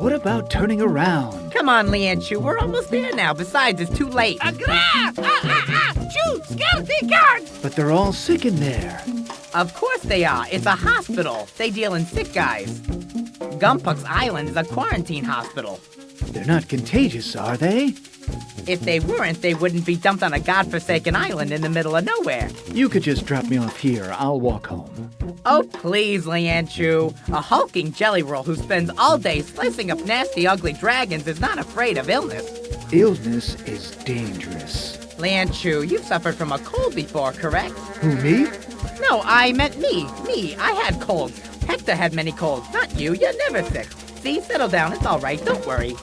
What about turning around? Come on, Lian-Chu, we're almost there now. Besides, it's too late. Shoot! Skeleton guards! But they're all sick in there. Of course they are. It's a hospital. They deal in sick guys. Glumpox Island is a quarantine hospital. They're not contagious, are they? If they weren't, they wouldn't be dumped on a godforsaken island in the middle of nowhere. You could just drop me off here. I'll walk home. Oh, please, Lian-Chu. A hulking jelly roll who spends all day slicing up nasty, ugly dragons is not afraid of illness. Illness is dangerous. Lian-Chu, you've suffered from a cold before, correct? Who, me? No, I meant me. I had colds. Hector had many colds, not you. You're never sick. See, settle down. It's all right. Don't worry.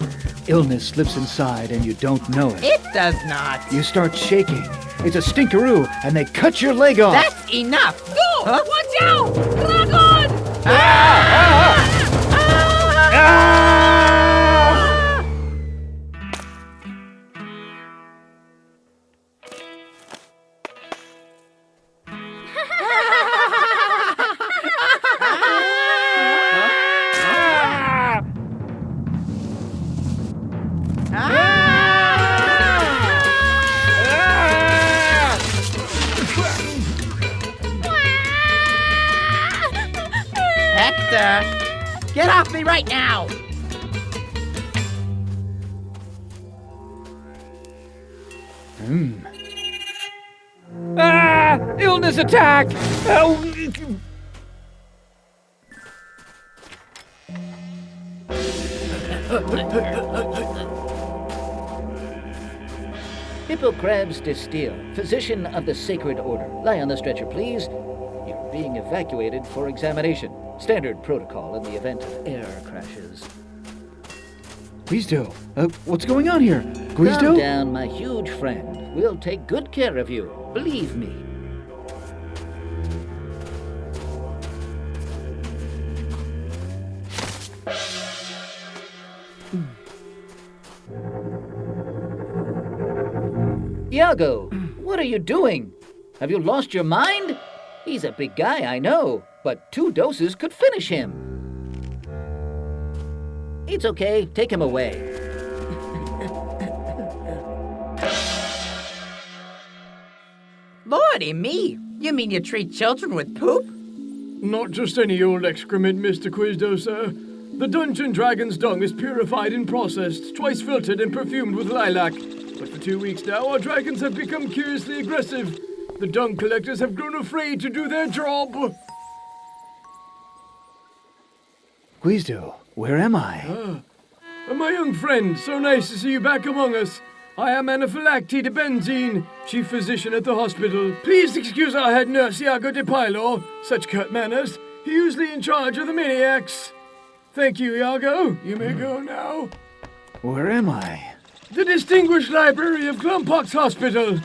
Illness slips inside and you don't know it. It does not. You start shaking. It's a stinkeroo, and they cut your leg off. That's enough. Go! Huh? Watch out! Dragon! Hector, get off me right now. Illness attack! Hippocrates Distill, physician of the Sacred Order. Lie on the stretcher, please. You're being evacuated for examination. Standard protocol in the event of air crashes. Gwizdo, what's going on here? Calm Gwizdo? down, my huge friend. We'll take good care of you. Believe me. Iago, what are you doing? Have you lost your mind? He's a big guy, I know, but 2 doses could finish him. It's okay, take him away. Lordy me, you mean you treat children with poop? Not just any old excrement, Mr. Gwizdo, sir. The dungeon dragon's dung is purified and processed, twice filtered and perfumed with lilac. But for 2 weeks now, our dragons have become curiously aggressive. The dung collectors have grown afraid to do their job. Gwizdo, where am I? My young friend, so nice to see you back among us. I am afflicted benzene, chief physician at the hospital. Please excuse our head nurse, Iago de Pilo. Such curt manners. He's usually in charge of the maniacs. Thank you, Iago. You may go now. Where am I? The distinguished library of Glumpox Hospital.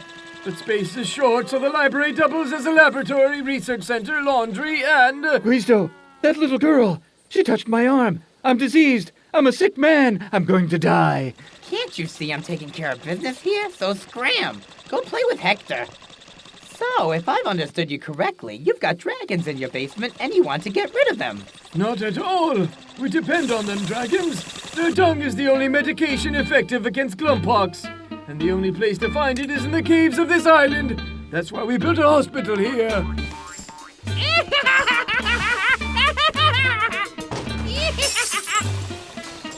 But space is short, so the library doubles as a laboratory, research center, laundry, and... Gwizdo, that little girl. She touched my arm. I'm diseased. I'm a sick man. I'm going to die. Can't you see I'm taking care of business here? So scram. Go play with Hector. So, if I've understood you correctly, you've got dragons in your basement and you want to get rid of them. Not at all. We depend on them dragons. Their dung is the only medication effective against Glumpox. And the only place to find it is in the caves of this island. That's why we built a hospital here.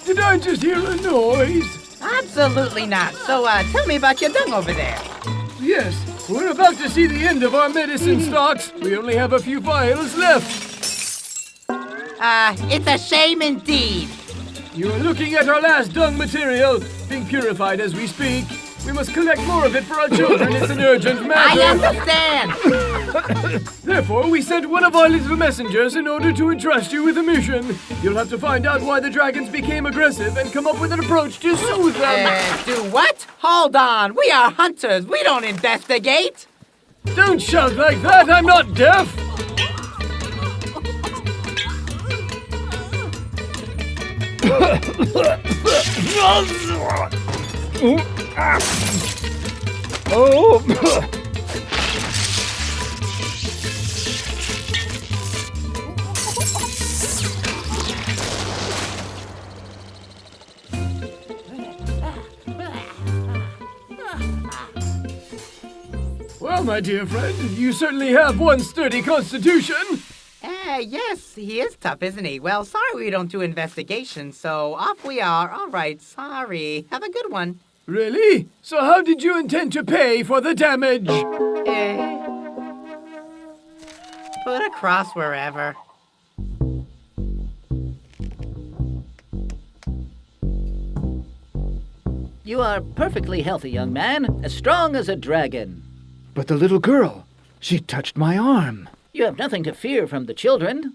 Did I just hear a noise? Absolutely not. So, tell me about your dung over there. Yes, we're about to see the end of our medicine stocks. We only have a few vials left. It's a shame indeed. You are looking at our last dung material, being purified as we speak. We must collect more of it for our children. It's an urgent matter. I understand. Therefore, we sent one of our little messengers in order to entrust you with a mission. You'll have to find out why the dragons became aggressive and come up with an approach to soothe them. Do what? Hold on. We are hunters. We don't investigate. Don't shout like that. I'm not deaf. my dear friend. You certainly have one sturdy constitution. Yes, he is tough, isn't he? Well, sorry we don't do investigations, so off we are. All right, sorry. Have a good one. Really? So how did you intend to pay for the damage? Put a cross wherever. You are perfectly healthy, young man, as strong as a dragon. But the little girl, she touched my arm. You have nothing to fear from the children.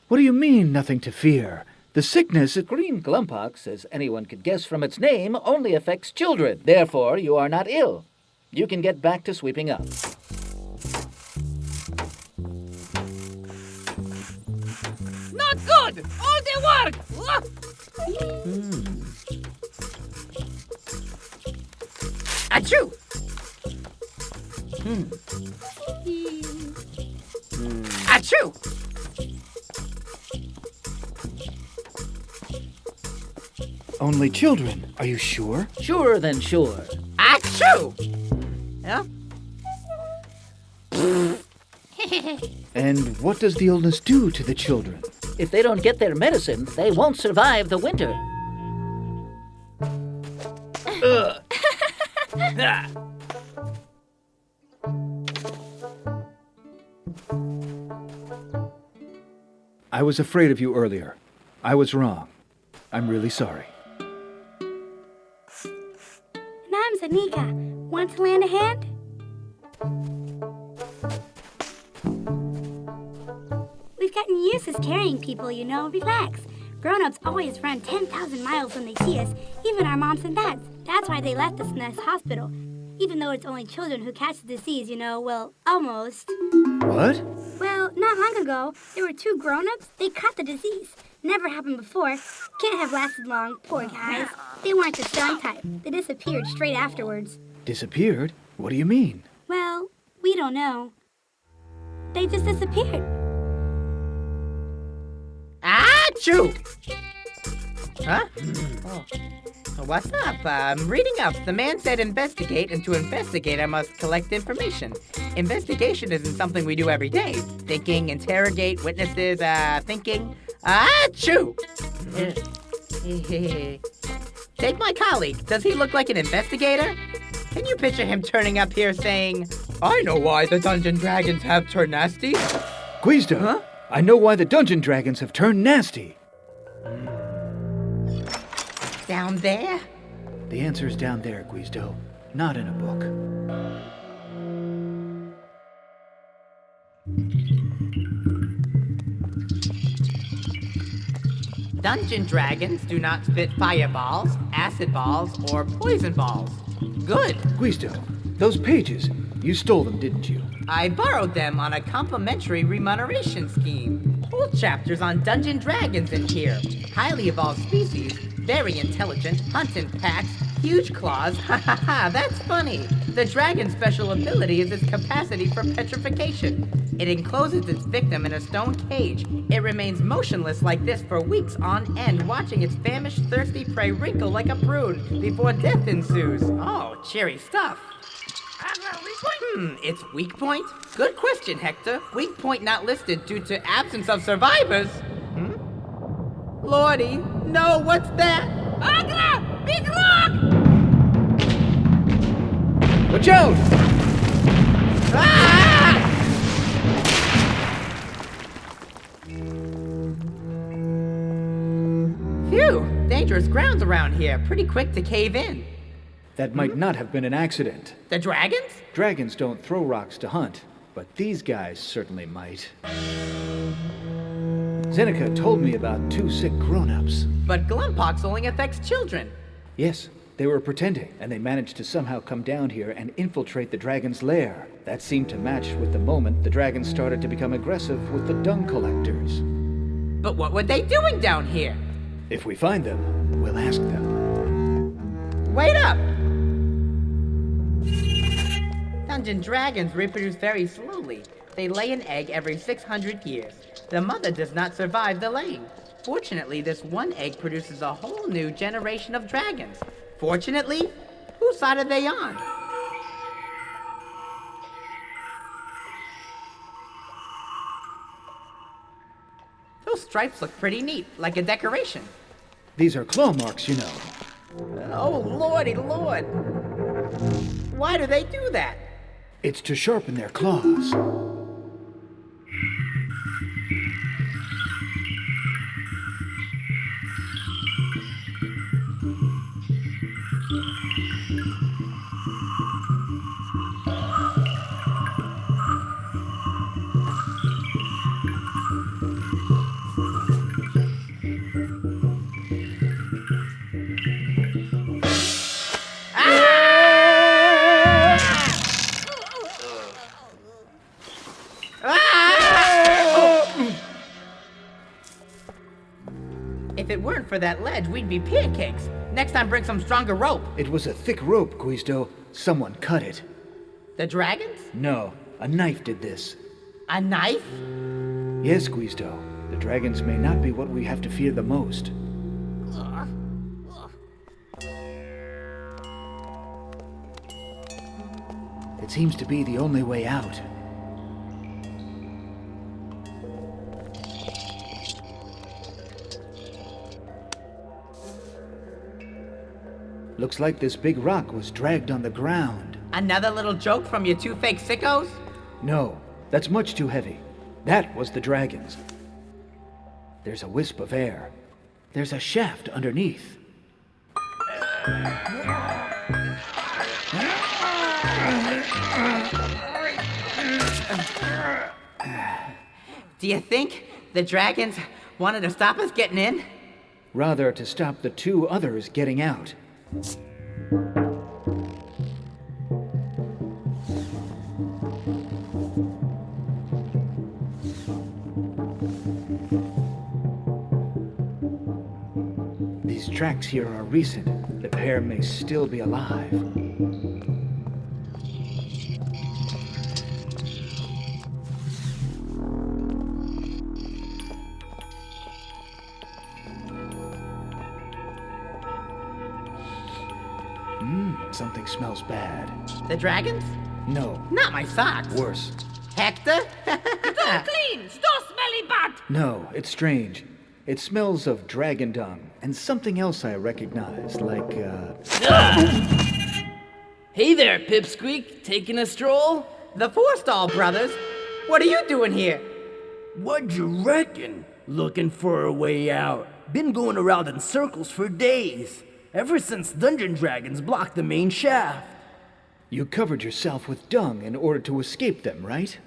What do you mean, nothing to fear? The sickness is... Green Glumpox, as anyone could guess from its name, only affects children. Therefore, you are not ill. You can get back to sweeping up. Not good! All the work! Achoo! Achoo! Only children. Are you sure? Sure than sure. Achoo! Yeah? And what does the illness do to the children? If they don't get their medicine, they won't survive the winter. I was afraid of you earlier. I was wrong. I'm really sorry. And I'm Zanika. Want to lend a hand? We've gotten used to carrying people, you know. Relax. Grown-ups always run 10,000 miles when they see us, even our moms and dads. That's why they left us in this hospital. Even though it's only children who catch the disease, you know, well, almost. What? Well, not long ago, there were 2 grown-ups. They caught the disease. Never happened before. Can't have lasted long, poor guys. They weren't the strong type. They disappeared straight afterwards. Disappeared? What do you mean? Well, we don't know. They just disappeared. Achoo! Huh? Oh. What's up? I'm reading up. The man said investigate, and to investigate I must collect information. Investigation isn't something we do every day. Thinking, interrogate, witnesses, thinking. Achoo! Take my colleague. Does he look like an investigator? Can you picture him turning up here saying, I know why the dungeon dragons have turned nasty? Gwizdo, Huh? I know why the dungeon dragons have turned nasty. Down there? The answer's down there, Gwizdo. Not in a book. Dungeon dragons do not spit fireballs, acid balls, or poison balls. Good. Gwizdo, those pages, you stole them, didn't you? I borrowed them on a complimentary remuneration scheme. Whole chapters on dungeon dragons in here. Highly evolved species, very intelligent, hunt in packs, huge claws. Ha ha ha, that's funny. The dragon's special ability is its capacity for petrification. It encloses its victim in a stone cage. It remains motionless like this for weeks on end, watching its famished, thirsty prey wrinkle like a prune before death ensues. Oh, cheery stuff. Its weak point? Good question, Hector. Weak point not listed due to absence of survivors. Lordy, no, what's that? Agra! Big rock! Watch out! Ah! Phew, dangerous grounds around here. Pretty quick to cave in. That might not have been an accident. The dragons? Dragons don't throw rocks to hunt, but these guys certainly might. Zeneca told me about 2 sick grown-ups. But Glumpox only affects children. Yes, they were pretending, and they managed to somehow come down here and infiltrate the dragon's lair. That seemed to match with the moment the dragons started to become aggressive with the dung collectors. But what were they doing down here? If we find them, we'll ask them. Wait up! Dungeon dragons reproduce very slowly. They lay an egg every 600 years. The mother does not survive the laying. Fortunately, this one egg produces a whole new generation of dragons. Fortunately? Whose side are they on? Those stripes look pretty neat, like a decoration. These are claw marks, you know. Oh, lordy lord. Why do they do that? It's to sharpen their claws. If it weren't for that ledge, we'd be pancakes. Next time, bring some stronger rope. It was a thick rope, Gwizdo. Someone cut it. The dragons? No, a knife did this. A knife? Yes, Gwizdo. The dragons may not be what we have to fear the most. It seems to be the only way out. Looks like this big rock was dragged on the ground. Another little joke from your two fake sickos? No, that's much too heavy. That was the dragons. There's a wisp of air. There's a shaft underneath. Do you think the dragons wanted to stop us getting in? Rather to stop the two others getting out. These tracks here are recent. The pair may still be alive. Something smells bad. The dragons? No, Not my socks. worse. Hector? Clean! Stop smelly bad! No, it's strange. It smells of dragon dung and something else I recognize, like, Hey there, Pipsqueak. Taking a stroll? The Forstall brothers? What are you doing here? What'd you reckon? Looking for a way out. Been going around in circles for days. Ever since dungeon dragons blocked the main shaft. You covered yourself with dung in order to escape them, right?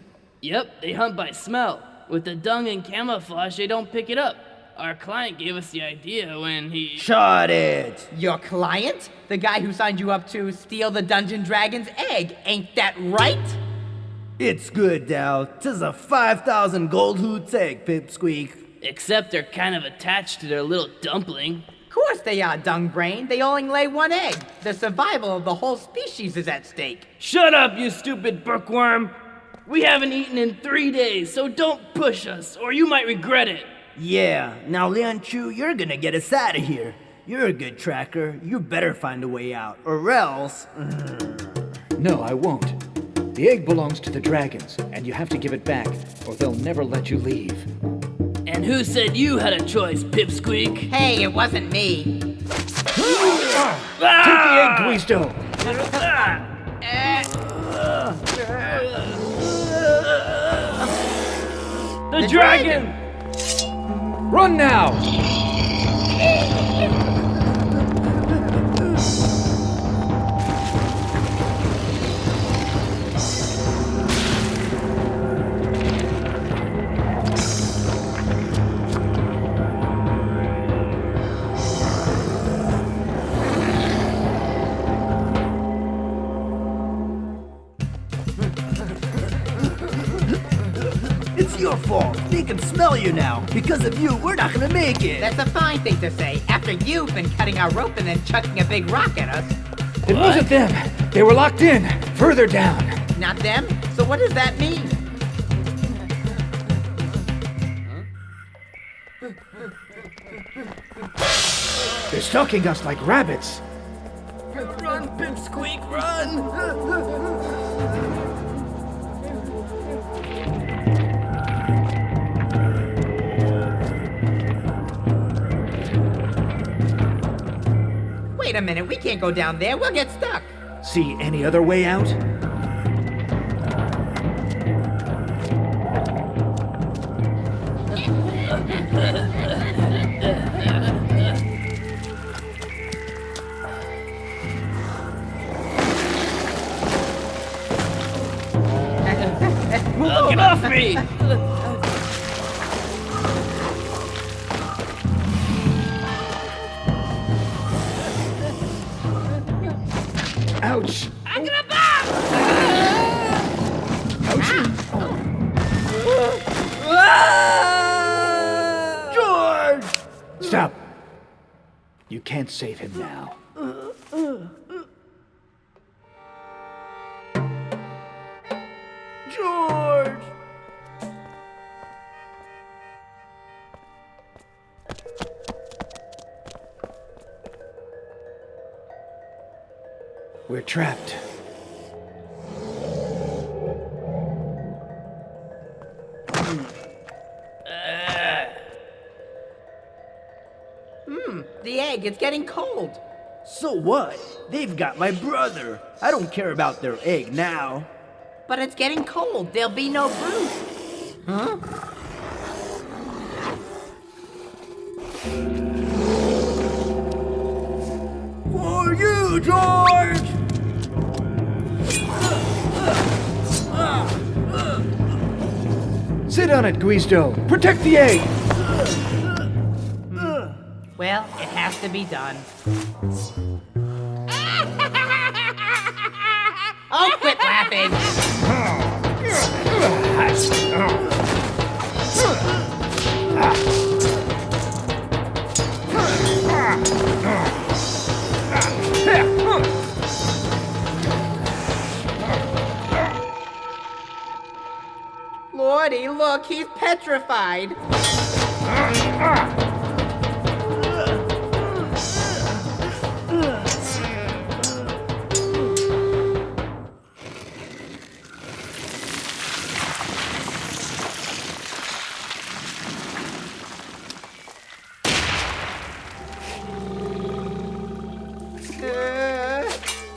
Yep, they hunt by smell. With the dung and camouflage, they don't pick it up. Our client gave us the idea when he... Shut it! Your client? The guy who signed you up to steal the dungeon dragon's egg, ain't that right? It's good, Dow. 'Tis a 5,000 gold hoots egg, Pipsqueak. Except they're kind of attached to their little dumpling. Of course they are, dung brain. They only lay one egg. The survival of the whole species is at stake. Shut up, you stupid bookworm! We haven't eaten in 3 days, so don't push us, or you might regret it. Yeah, now Lian-Chu, you're gonna get us out of here. You're a good tracker. You better find a way out, or else... No, I won't. The egg belongs to the dragons, and you have to give it back, or they'll never let you leave. And who said you had a choice, Pipsqueak? Hey, it wasn't me. Take the egg, Gwizdo! The dragon! Run now! It's your fault. They can smell you now. Because of you, we're not gonna make it. That's a fine thing to say after you've been cutting our rope and then chucking a big rock at us. It wasn't them. They were locked in, further down. Not them? So what does that mean? They're stalking us like rabbits. Run, Pipsqueak, run! Wait a minute, we can't go down there. We'll get stuck. See any other way out? Get off me! Ouch! George! Stop! You can't save him now. George! We're trapped. The egg, it's getting cold. So what? They've got my brother. I don't care about their egg now. But it's getting cold. There'll be no brood. Huh? For you, George! Sit on it, Gwizdo! Protect the egg! Well, it has to be done. Oh, quit laughing! Lordy, look, he's petrified.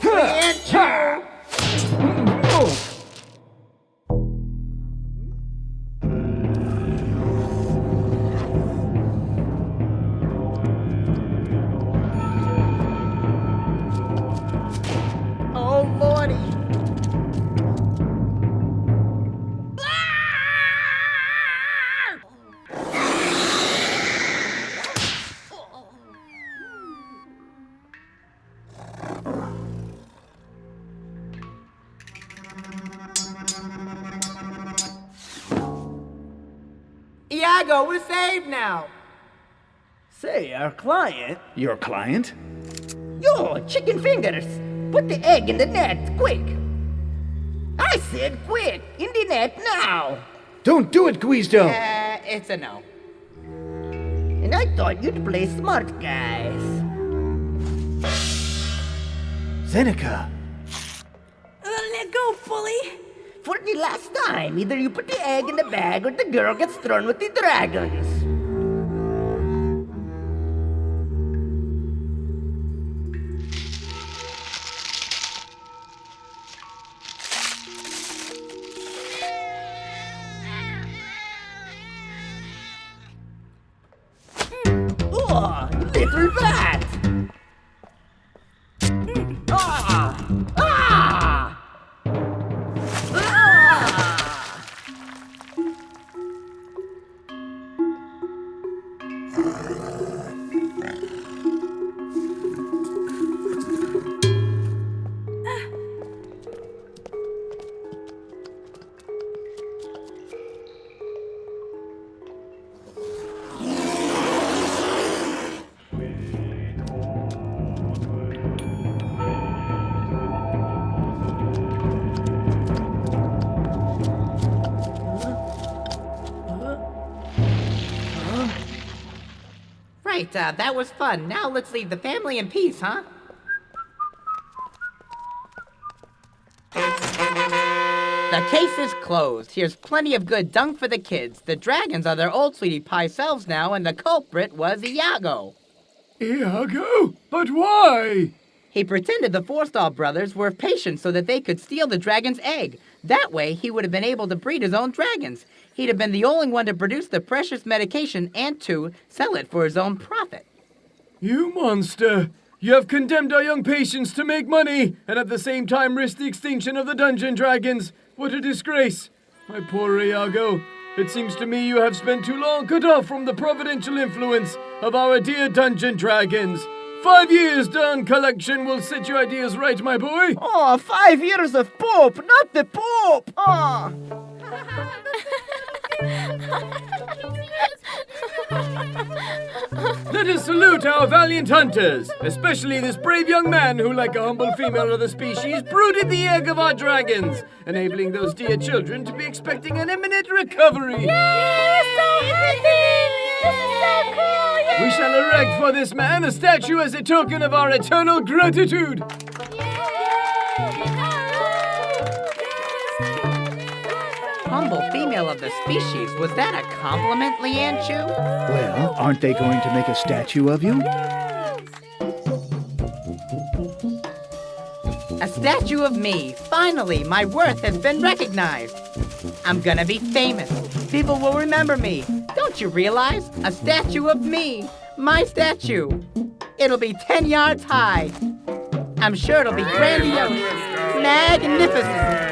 Lian-Chu! Oh, Lordy. Iago, we're saved now. Say, our client? Your client? Yo, chicken fingers! Put the egg in the net, quick! I said quick! In the net now! Don't do it, Gwizdo! It's a no. And I thought you'd play smart, guys. Zeneca! Let go, bully. For the last time, either you put the egg in the bag or the girl gets thrown with the dragons. Oh, little rat! Ah! Ah! Ah! Right, that was fun. Now let's leave the family in peace, huh? The case is closed. Here's plenty of good dung for the kids. The dragons are their old sweetie pie selves now, and the culprit was Iago. Iago? But why? He pretended the Forstall brothers were patient so that they could steal the dragon's egg. That way, he would have been able to breed his own dragons. He'd have been the only one to produce the precious medication and to sell it for his own profit. You monster! You have condemned our young patients to make money, and at the same time risk the extinction of the dungeon dragons. What a disgrace! My poor Iago. It seems to me you have spent too long cut off from the providential influence of our dear dungeon dragons. 5 years done collection will set your ideas right, my boy. Oh, 5 years of poop, not the poop! Oh. Let us salute our valiant hunters, especially this brave young man who, like a humble female of the species, brooded the egg of our dragons, enabling those dear children to be expecting an imminent recovery. We shall erect for this man a statue as a token of our eternal gratitude. Humble female of the species, was that a compliment, Lian-Chu? Well, aren't they going to make a statue of you? A statue of me. Finally, my worth has been recognized. I'm gonna be famous. People will remember me. Don't you realize? A statue of me. My statue. It'll be 10 yards high. I'm sure it'll be grandiose, magnificent.